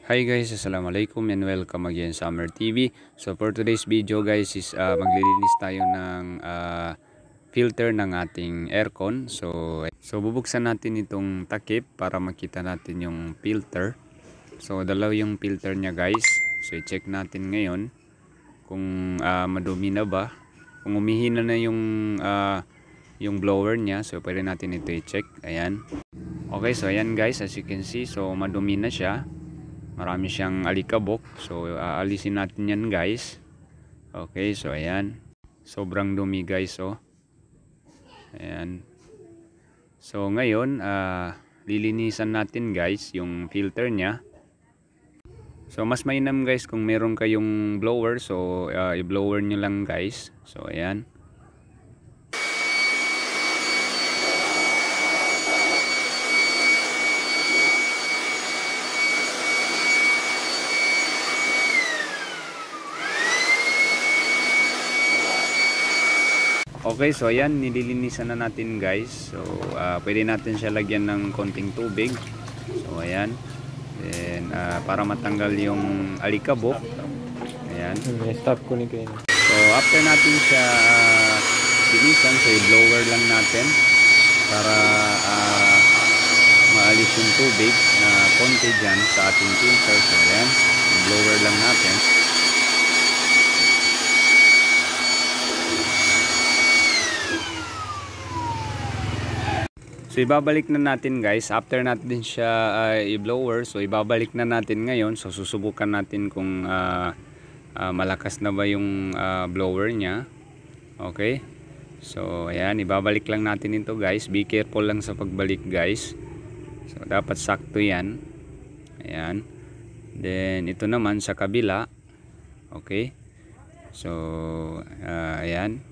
Hi guys, assalamualaikum and welcome again sa Summer TV. So for today's video guys is maglilinis tayo ng filter ng ating aircon. So bubuksan natin itong takip para makita natin yung filter. So dalawa yung filter niya guys. So i-check natin ngayon kung madumi na ba. Kung umihina na yung blower niya, so pwede natin ito i-check. Ayan. Okay, so ayan guys, as you can see, so madumi na siya. Marami siyang alikabok. So aalisin natin yan guys. Okay, so ayan. Sobrang dumi guys, oh. Ayan. So ngayon lilinisan natin guys yung filter niya. So mas mainam guys kung meron kayong blower. So i-blower nyo lang guys. So ayan. Okay, so ayan, nililinisan na natin guys. So pwede natin siya lagyan ng konting tubig. So ayan. Then para matanggal yung alikabok. Ayan. Stop ko ni kayo. So after natin siya linisan, so i-blower lang natin para maalis yung tubig na konti dyan sa ating filter. So ayan, i-blower lang natin. So ibabalik na natin guys, after natin siya i-blower, so ibabalik na natin ngayon. So susubukan natin kung malakas na ba yung blower niya. Okay, so ayan, ibabalik lang natin ito guys. Be careful lang sa pagbalik guys. So dapat sakto yan. Ayan. Then ito naman sa kabila. Okay, so ayan.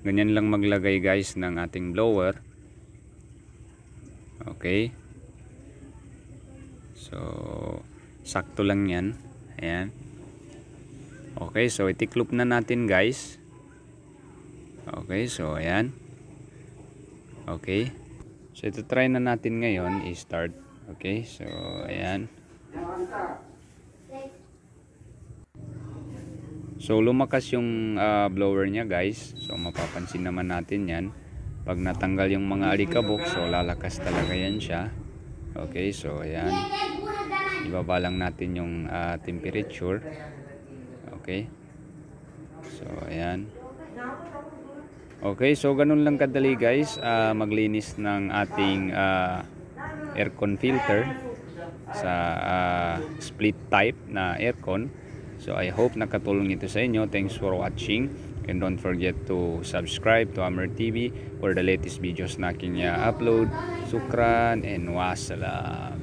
Ganyan lang maglagay guys ng ating blower. Okay. So sakto lang yan. Ayan. Okay, so itiklop na natin guys. Okay, so ayan. Okay. So ito try na natin ngayon i-start. Okay, so ayan. So lumakas yung blower niya guys. So mapapansin naman natin yan. Pag natanggal yung mga alikabok, so lalakas talaga yan siya. Okay, so ayan. Ibaba lang natin yung temperature. Okay. So ayan. Okay, so ganun lang kadali guys maglinis ng ating aircon filter sa split type na aircon. So I hope nakatulong ito sa inyo. Thanks for watching. And don't forget to subscribe to Summer TV for the latest videos na aking upload. Sukran and wassalam.